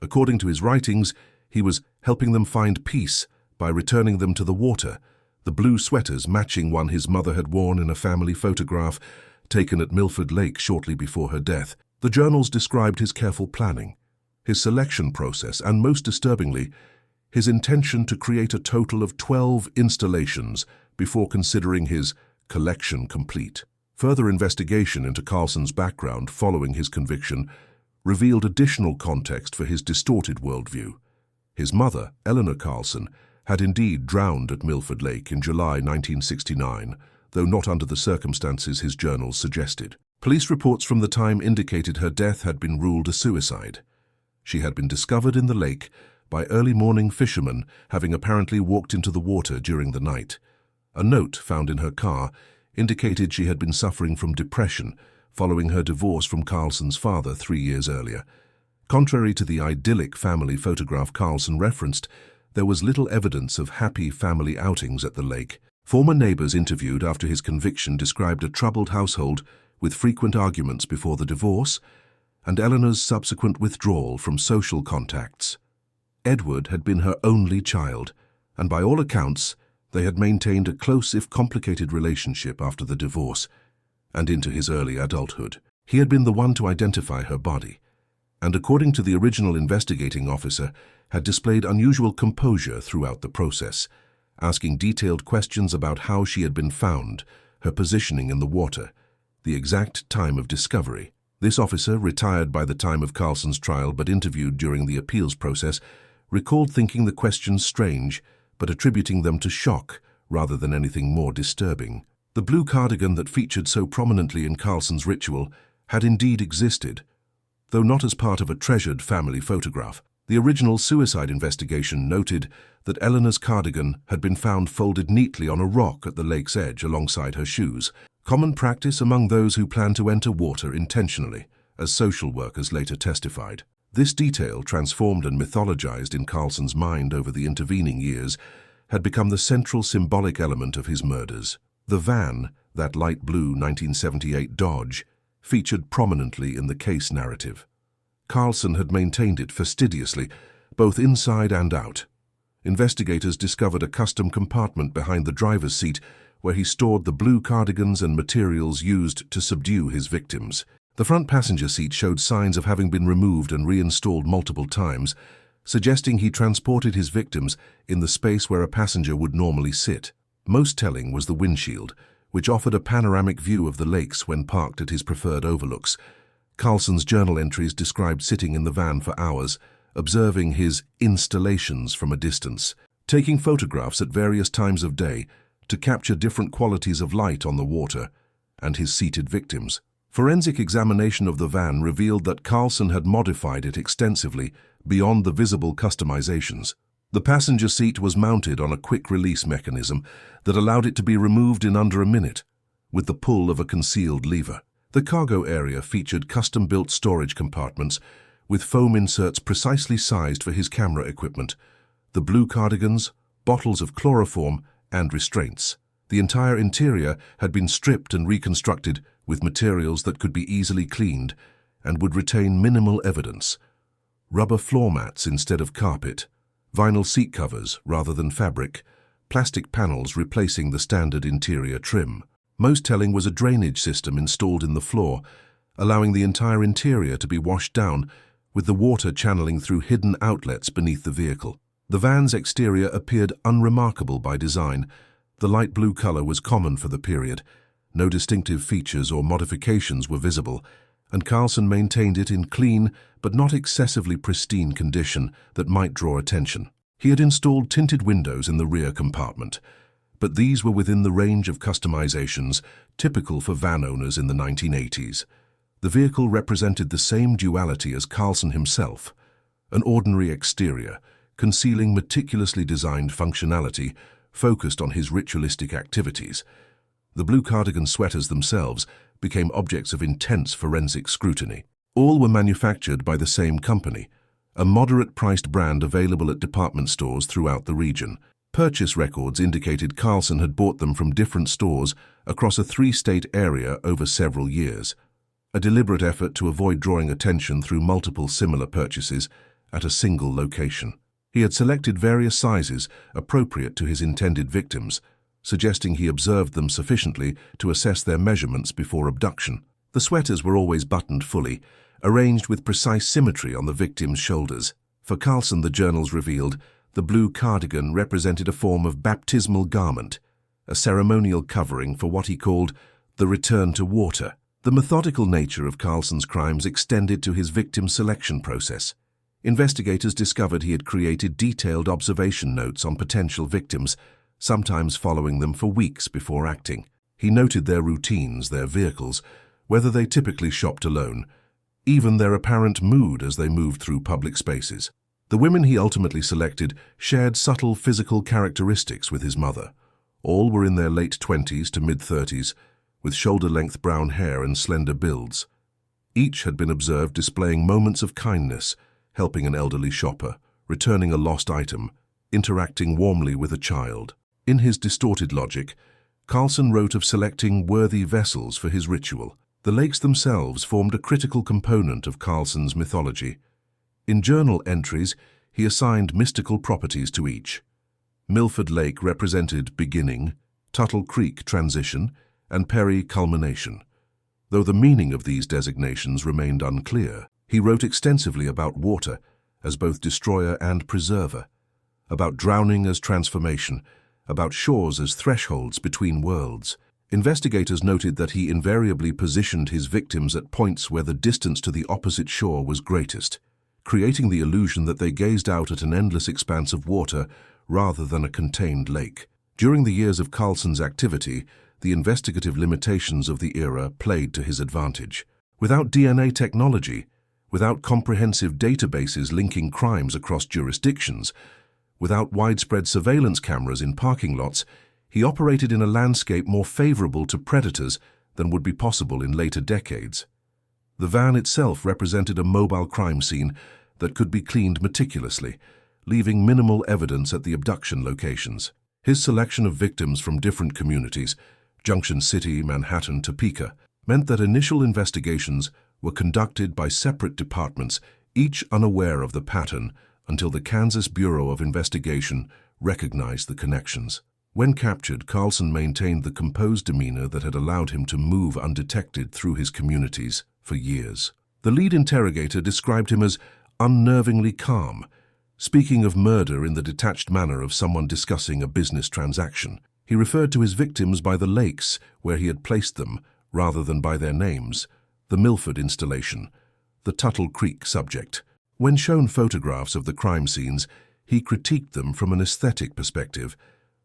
According to his writings, he was helping them find peace by returning them to the water, the blue sweaters matching one his mother had worn in a family photograph taken at Milford Lake shortly before her death. The journals described his careful planning, his selection process, and most disturbingly, his intention to create a total of 12 installations before considering his collection complete. Further investigation into Carlson's background following his conviction revealed additional context for his distorted worldview. His mother, Eleanor Carlson, had indeed drowned at Milford Lake in July 1969, though not under the circumstances his journals suggested. Police reports from the time indicated her death had been ruled a suicide. She had been discovered in the lake by early morning fishermen having apparently walked into the water during the night. A note found in her car indicated she had been suffering from depression following her divorce from Carlson's father 3 years earlier. Contrary to the idyllic family photograph Carlson referenced, there was little evidence of happy family outings at the lake. Former neighbors interviewed after his conviction described a troubled household with frequent arguments before the divorce and Eleanor's subsequent withdrawal from social contacts. Edward had been her only child, and by all accounts, they had maintained a close if complicated relationship after the divorce and into his early adulthood. He had been the one to identify her body, and according to the original investigating officer, had displayed unusual composure throughout the process, asking detailed questions about how she had been found, her positioning in the water, the exact time of discovery. This officer, retired by the time of Carlson's trial but interviewed during the appeals process, recalled thinking the questions strange but attributing them to shock rather than anything more disturbing. The blue cardigan that featured so prominently in Carlson's ritual had indeed existed, though not as part of a treasured family photograph. The original suicide investigation noted that Eleanor's cardigan had been found folded neatly on a rock at the lake's edge alongside her shoes, common practice among those who plan to enter water intentionally, as social workers later testified. This detail, transformed and mythologized in Carlson's mind over the intervening years, had become the central symbolic element of his murders. The van, that light blue 1978 Dodge, featured prominently in the case narrative. Carlson had maintained it fastidiously, both inside and out. Investigators discovered a custom compartment behind the driver's seat where he stored the blue cardigans and materials used to subdue his victims. The front passenger seat showed signs of having been removed and reinstalled multiple times, suggesting he transported his victims in the space where a passenger would normally sit. Most telling was the windshield, which offered a panoramic view of the lakes when parked at his preferred overlooks. Carlson's journal entries described sitting in the van for hours, observing his installations from a distance, taking photographs at various times of day to capture different qualities of light on the water and his seated victims. Forensic examination of the van revealed that Carlson had modified it extensively beyond the visible customizations. The passenger seat was mounted on a quick-release mechanism that allowed it to be removed in under a minute, with the pull of a concealed lever. The cargo area featured custom-built storage compartments with foam inserts precisely sized for his camera equipment, the blue cardigans, bottles of chloroform, and restraints. The entire interior had been stripped and reconstructed with materials that could be easily cleaned and would retain minimal evidence. Rubber floor mats instead of carpet, vinyl seat covers rather than fabric, plastic panels replacing the standard interior trim. Most telling was a drainage system installed in the floor, allowing the entire interior to be washed down, with the water channeling through hidden outlets beneath the vehicle. The van's exterior appeared unremarkable by design. The light blue color was common for the period. No distinctive features or modifications were visible, and Carlson maintained it in clean but not excessively pristine condition that might draw attention. He had installed tinted windows in the rear compartment, but these were within the range of customizations typical for van owners in the 1980s. The vehicle represented the same duality as Carlson himself, an ordinary exterior, concealing meticulously designed functionality focused on his ritualistic activities. The blue cardigan sweaters themselves became objects of intense forensic scrutiny. All were manufactured by the same company, a moderate-priced brand available at department stores throughout the region. Purchase records indicated Carlson had bought them from different stores across a three-state area over several years, a deliberate effort to avoid drawing attention through multiple similar purchases at a single location. He had selected various sizes appropriate to his intended victims, suggesting he observed them sufficiently to assess their measurements before abduction. The sweaters were always buttoned fully, arranged with precise symmetry on the victim's shoulders. For Carlson, the journals revealed, the blue cardigan represented a form of baptismal garment, a ceremonial covering for what he called the return to water. The methodical nature of Carlson's crimes extended to his victim selection process. Investigators discovered he had created detailed observation notes on potential victims, sometimes following them for weeks before acting. He noted their routines, their vehicles, whether they typically shopped alone, even their apparent mood as they moved through public spaces. The women he ultimately selected shared subtle physical characteristics with his mother. All were in their late 20s to mid-30s, with shoulder-length brown hair and slender builds. Each had been observed displaying moments of kindness, helping an elderly shopper, returning a lost item, interacting warmly with a child. In his distorted logic, Carlson wrote of selecting worthy vessels for his ritual. The lakes themselves formed a critical component of Carlson's mythology. In journal entries, he assigned mystical properties to each. Milford Lake represented beginning, Tuttle Creek transition, and Perry culmination. Though the meaning of these designations remained unclear, he wrote extensively about water as both destroyer and preserver, about drowning as transformation, about shores as thresholds between worlds. Investigators noted that he invariably positioned his victims at points where the distance to the opposite shore was greatest, creating the illusion that they gazed out at an endless expanse of water rather than a contained lake. During the years of Carlson's activity, the investigative limitations of the era played to his advantage. Without DNA technology, without comprehensive databases linking crimes across jurisdictions, without widespread surveillance cameras in parking lots, he operated in a landscape more favorable to predators than would be possible in later decades. The van itself represented a mobile crime scene that could be cleaned meticulously, leaving minimal evidence at the abduction locations. His selection of victims from different communities, Junction City, Manhattan, Topeka, meant that initial investigations were conducted by separate departments, each unaware of the pattern, until the Kansas Bureau of Investigation recognized the connections. When captured, Carlson maintained the composed demeanor that had allowed him to move undetected through his communities. for years. The lead interrogator described him as unnervingly calm, speaking of murder in the detached manner of someone discussing a business transaction. He referred to his victims by the lakes where he had placed them, rather than by their names: the Milford installation, the Tuttle Creek subject. When shown photographs of the crime scenes, he critiqued them from an aesthetic perspective,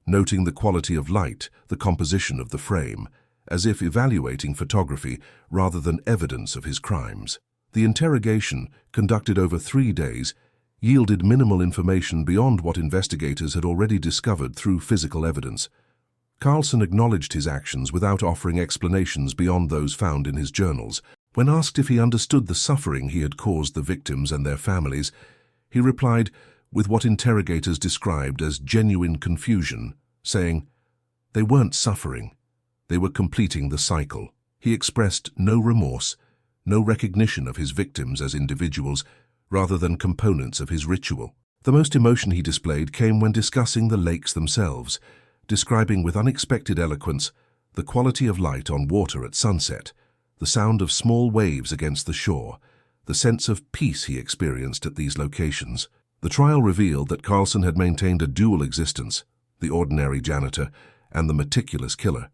noting the quality of light, the composition of the frame, as if evaluating photography rather than evidence of his crimes. The interrogation, conducted over 3 days, yielded minimal information beyond what investigators had already discovered through physical evidence. Carlson acknowledged his actions without offering explanations beyond those found in his journals. When asked if he understood the suffering he had caused the victims and their families, he replied with what interrogators described as genuine confusion, saying, "They weren't suffering. They were completing the cycle." He expressed no remorse, no recognition of his victims as individuals, rather than components of his ritual. The most emotion he displayed came when discussing the lakes themselves, describing with unexpected eloquence the quality of light on water at sunset, the sound of small waves against the shore, the sense of peace he experienced at these locations. The trial revealed that Carlson had maintained a dual existence, the ordinary janitor and the meticulous killer,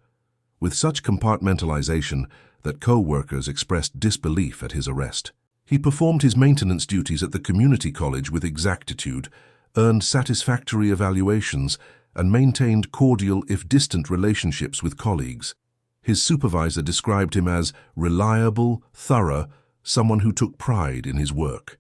with such compartmentalization that co-workers expressed disbelief at his arrest. He performed his maintenance duties at the community college with exactitude, earned satisfactory evaluations, and maintained cordial, if distant, relationships with colleagues. His supervisor described him as reliable, thorough, someone who took pride in his work.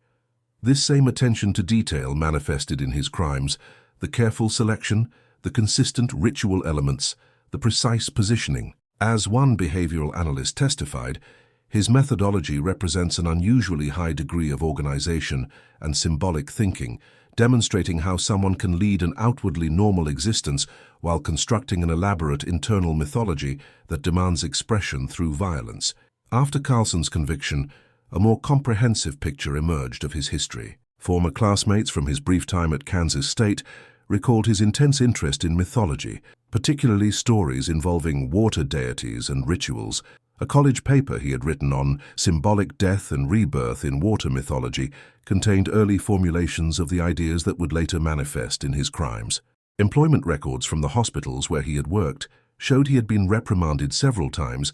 This same attention to detail manifested in his crimes: the careful selection, the consistent ritual elements, the precise positioning. As one behavioral analyst testified, his methodology represents an unusually high degree of organization and symbolic thinking, demonstrating how someone can lead an outwardly normal existence while constructing an elaborate internal mythology that demands expression through violence. After Carlson's conviction, a more comprehensive picture emerged of his history. Former classmates from his brief time at Kansas State recalled his intense interest in mythology, particularly stories involving water deities and rituals. A college paper he had written on symbolic death and rebirth in water mythology contained early formulations of the ideas that would later manifest in his crimes. Employment records from the hospitals where he had worked showed he had been reprimanded several times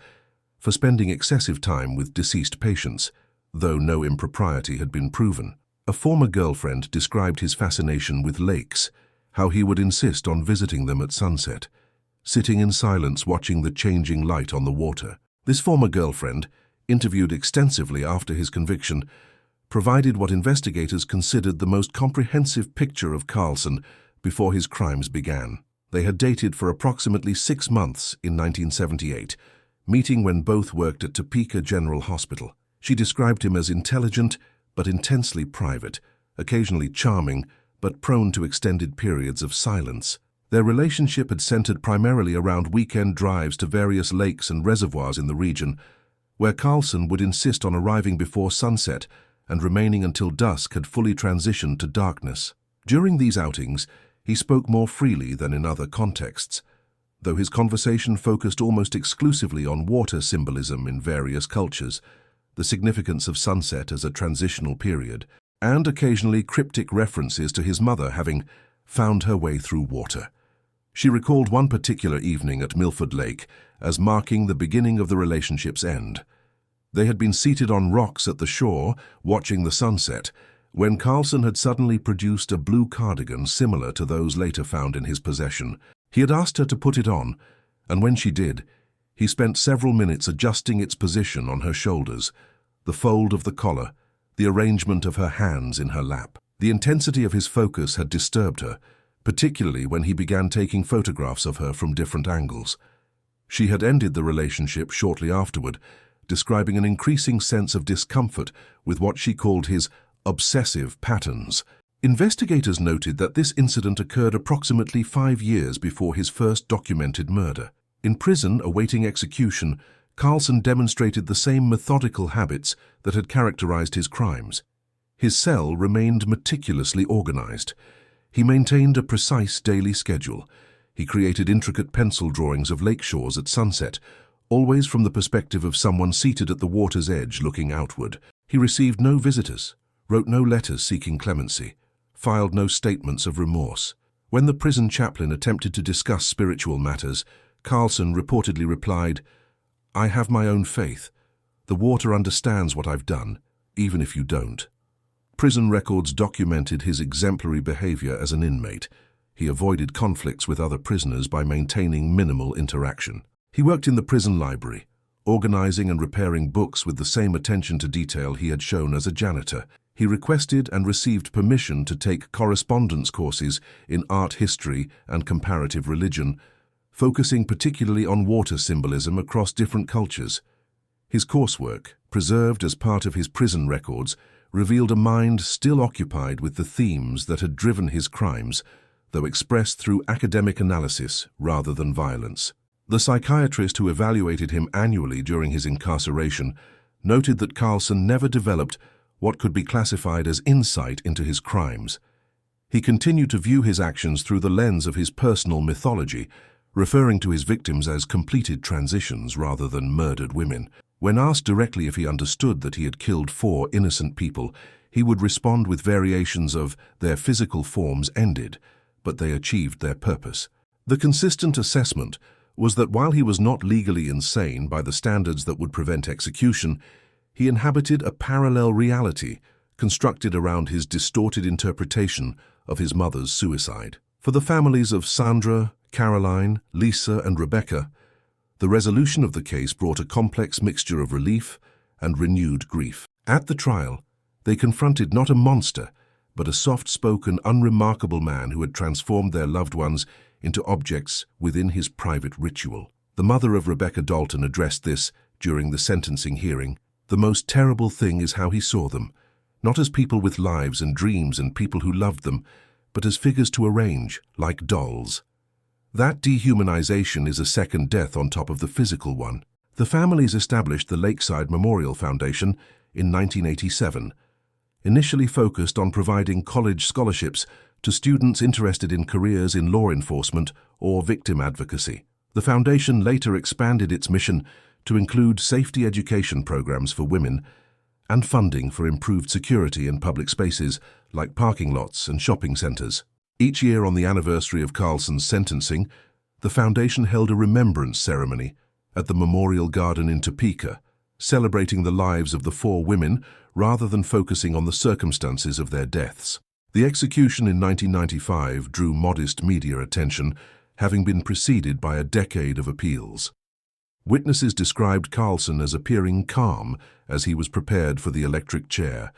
for spending excessive time with deceased patients, though no impropriety had been proven. A former girlfriend described his fascination with lakes, how he would insist on visiting them at sunset, sitting in silence watching the changing light on the water. This former girlfriend, interviewed extensively after his conviction, provided what investigators considered the most comprehensive picture of Carlson before his crimes began. They had dated for approximately 6 months in 1978, meeting when both worked at Topeka General Hospital. She described him as intelligent but intensely private, occasionally charming but prone to extended periods of silence. Their relationship had centered primarily around weekend drives to various lakes and reservoirs in the region, where Carlson would insist on arriving before sunset and remaining until dusk had fully transitioned to darkness. During these outings, he spoke more freely than in other contexts, though his conversation focused almost exclusively on water symbolism in various cultures, the significance of sunset as a transitional period, and occasionally cryptic references to his mother having found her way through water. She recalled one particular evening at Milford Lake as marking the beginning of the relationship's end. They had been seated on rocks at the shore, watching the sunset, when Carlson had suddenly produced a blue cardigan similar to those later found in his possession. He had asked her to put it on, and when she did, he spent several minutes adjusting its position on her shoulders, the fold of the collar, the arrangement of her hands in her lap. The intensity of his focus had disturbed her, particularly when he began taking photographs of her from different angles. She had ended the relationship shortly afterward, describing an increasing sense of discomfort with what she called his obsessive patterns. Investigators noted that this incident occurred approximately 5 years before his first documented murder. In prison, awaiting execution, Carlson demonstrated the same methodical habits that had characterized his crimes. His cell remained meticulously organized. He maintained a precise daily schedule. He created intricate pencil drawings of lake shores at sunset, always from the perspective of someone seated at the water's edge looking outward. He received no visitors, wrote no letters seeking clemency, filed no statements of remorse. When the prison chaplain attempted to discuss spiritual matters, Carlson reportedly replied, "I have my own faith. The water understands what I've done, even if you don't." Prison records documented his exemplary behavior as an inmate. He avoided conflicts with other prisoners by maintaining minimal interaction. He worked in the prison library, organizing and repairing books with the same attention to detail he had shown as a janitor. He requested and received permission to take correspondence courses in art history and comparative religion, focusing particularly on water symbolism across different cultures. His coursework, preserved as part of his prison records, revealed a mind still occupied with the themes that had driven his crimes, though expressed through academic analysis rather than violence. The psychiatrist who evaluated him annually during his incarceration noted that Carlson never developed what could be classified as insight into his crimes. He continued to view his actions through the lens of his personal mythology, referring to his victims as completed transitions rather than murdered women. When asked directly if he understood that he had killed 4 innocent people, he would respond with variations of "their physical forms ended, but they achieved their purpose." The consistent assessment was that while he was not legally insane by the standards that would prevent execution, he inhabited a parallel reality constructed around his distorted interpretation of his mother's suicide. For the families of Sandra, Caroline, Lisa, and Rebecca, the resolution of the case brought a complex mixture of relief and renewed grief. At the trial, they confronted not a monster, but a soft-spoken, unremarkable man who had transformed their loved ones into objects within his private ritual. The mother of Rebecca Dalton addressed this during the sentencing hearing. "The most terrible thing is how he saw them, not as people with lives and dreams and people who loved them, but as figures to arrange, like dolls. That dehumanization is a second death on top of the physical one." The families established the Lakeside Memorial Foundation in 1987, initially focused on providing college scholarships to students interested in careers in law enforcement or victim advocacy. The foundation later expanded its mission to include safety education programs for women and funding for improved security in public spaces like parking lots and shopping centers. Each year on the anniversary of Carlson's sentencing, the foundation held a remembrance ceremony at the Memorial Garden in Topeka, celebrating the lives of the 4 women rather than focusing on the circumstances of their deaths. The execution in 1995 drew modest media attention, having been preceded by a decade of appeals. Witnesses described Carlson as appearing calm as he was prepared for the electric chair.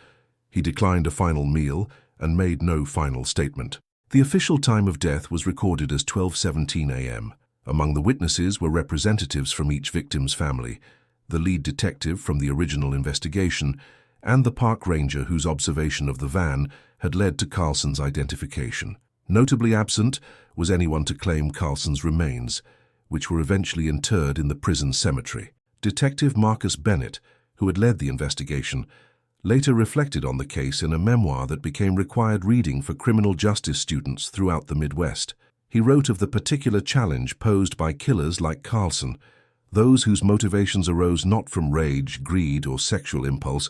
He declined a final meal and made no final statement. The official time of death was recorded as 12:17 a.m. Among the witnesses were representatives from each victim's family, the lead detective from the original investigation, and the park ranger whose observation of the van had led to Carlson's identification. Notably absent was anyone to claim Carlson's remains, which were eventually interred in the prison cemetery. Detective Marcus Bennett, who had led the investigation, later reflected on the case in a memoir that became required reading for criminal justice students throughout the Midwest. He wrote of the particular challenge posed by killers like Carlson, those whose motivations arose not from rage, greed, or sexual impulse,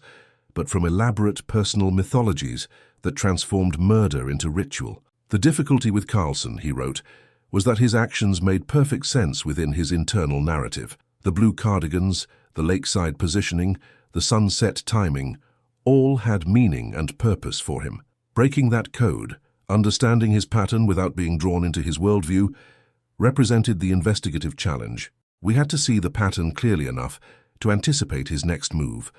but from elaborate personal mythologies that transformed murder into ritual. The difficulty with Carlson, he wrote, was that his actions made perfect sense within his internal narrative. The blue cardigans, the lakeside positioning, the sunset timing, all had meaning and purpose for him. Breaking that code, understanding his pattern without being drawn into his worldview, represented the investigative challenge. We had to see the pattern clearly enough to anticipate his next move,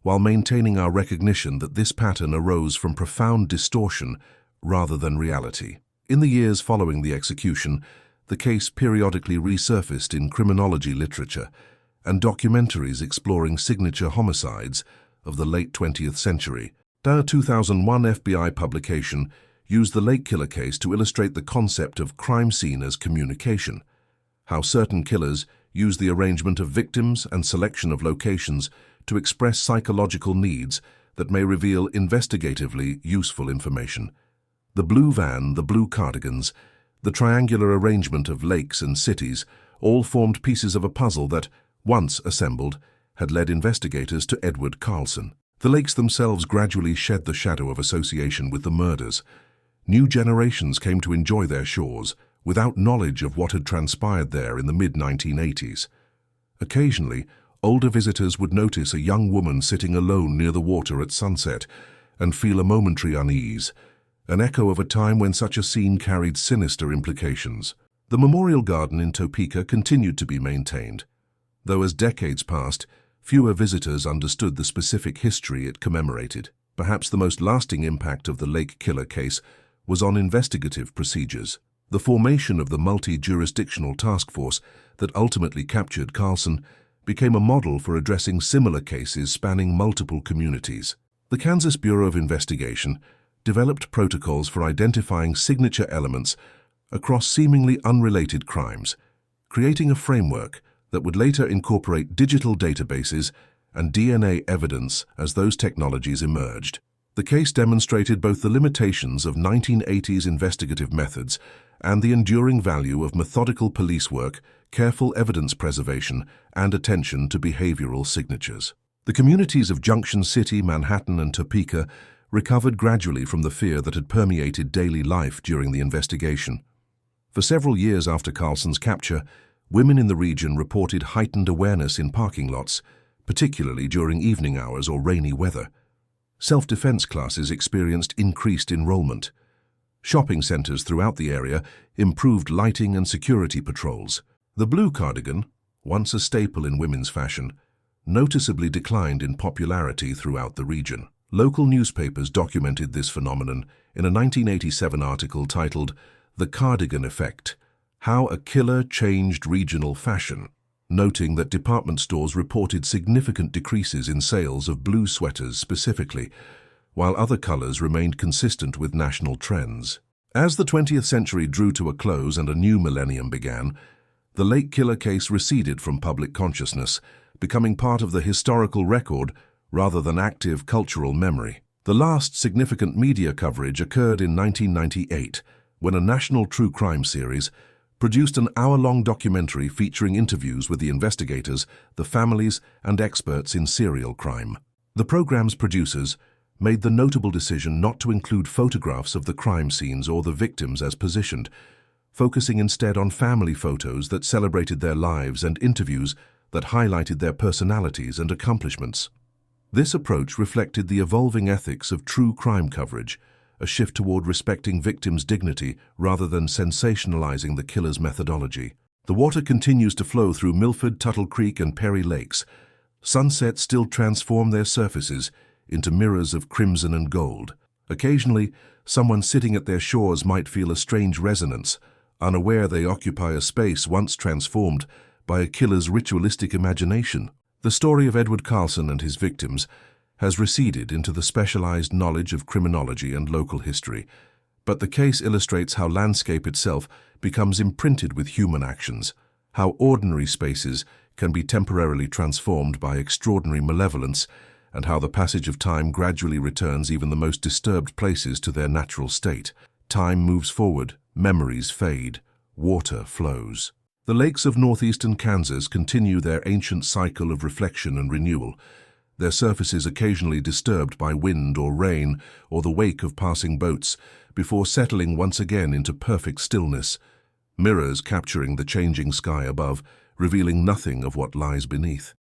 while maintaining our recognition that this pattern arose from profound distortion rather than reality. In the years following the execution, the case periodically resurfaced in criminology literature and documentaries exploring signature homicides of the late 20th century. A 2001 FBI publication used the Lake Killer case to illustrate the concept of crime scene as communication, how certain killers use the arrangement of victims and selection of locations to express psychological needs that may reveal investigatively useful information. The blue van, the blue cardigans, the triangular arrangement of lakes and cities all formed pieces of a puzzle that, once assembled, had led investigators to Edward Carlson. The lakes themselves gradually shed the shadow of association with the murders. New generations came to enjoy their shores without knowledge of what had transpired there in the mid-1980s. Occasionally, older visitors would notice a young woman sitting alone near the water at sunset and feel a momentary unease, an echo of a time when such a scene carried sinister implications. The memorial garden in Topeka continued to be maintained, though as decades passed, fewer visitors understood the specific history it commemorated. Perhaps the most lasting impact of the Lake Killer case was on investigative procedures. The formation of the multi-jurisdictional task force that ultimately captured Carlson became a model for addressing similar cases spanning multiple communities. The Kansas Bureau of Investigation developed protocols for identifying signature elements across seemingly unrelated crimes, creating a framework that would later incorporate digital databases and DNA evidence as those technologies emerged. The case demonstrated both the limitations of 1980s investigative methods and the enduring value of methodical police work, careful evidence preservation, and attention to behavioral signatures. The communities of Junction City, Manhattan, and Topeka recovered gradually from the fear that had permeated daily life during the investigation. For several years after Carlson's capture, women in the region reported heightened awareness in parking lots, particularly during evening hours or rainy weather. Self-defense classes experienced increased enrollment. Shopping centers throughout the area improved lighting and security patrols. The blue cardigan, once a staple in women's fashion, noticeably declined in popularity throughout the region. Local newspapers documented this phenomenon in a 1987 article titled "The Cardigan Effect: How a Killer Changed Regional Fashion," noting that department stores reported significant decreases in sales of blue sweaters specifically, while other colors remained consistent with national trends. As the 20th century drew to a close and a new millennium began, the Lake Killer case receded from public consciousness, becoming part of the historical record rather than active cultural memory. The last significant media coverage occurred in 1998, when a national true crime series produced an hour-long documentary featuring interviews with the investigators, the families, and experts in serial crime. The program's producers made the notable decision not to include photographs of the crime scenes or the victims as positioned, focusing instead on family photos that celebrated their lives and interviews that highlighted their personalities and accomplishments. This approach reflected the evolving ethics of true crime coverage, a shift toward respecting victims' dignity rather than sensationalizing the killer's methodology. The water continues to flow through Milford, Tuttle Creek, and Perry Lakes. Sunsets still transform their surfaces into mirrors of crimson and gold. Occasionally, someone sitting at their shores might feel a strange resonance, unaware they occupy a space once transformed by a killer's ritualistic imagination. The story of Edward Carlson and his victims has receded into the specialized knowledge of criminology and local history, but the case illustrates how landscape itself becomes imprinted with human actions, how ordinary spaces can be temporarily transformed by extraordinary malevolence, and how the passage of time gradually returns even the most disturbed places to their natural state. Time moves forward, memories fade, water flows. The lakes of northeastern Kansas continue their ancient cycle of reflection and renewal, their surfaces occasionally disturbed by wind or rain or the wake of passing boats, before settling once again into perfect stillness, mirrors capturing the changing sky above, revealing nothing of what lies beneath.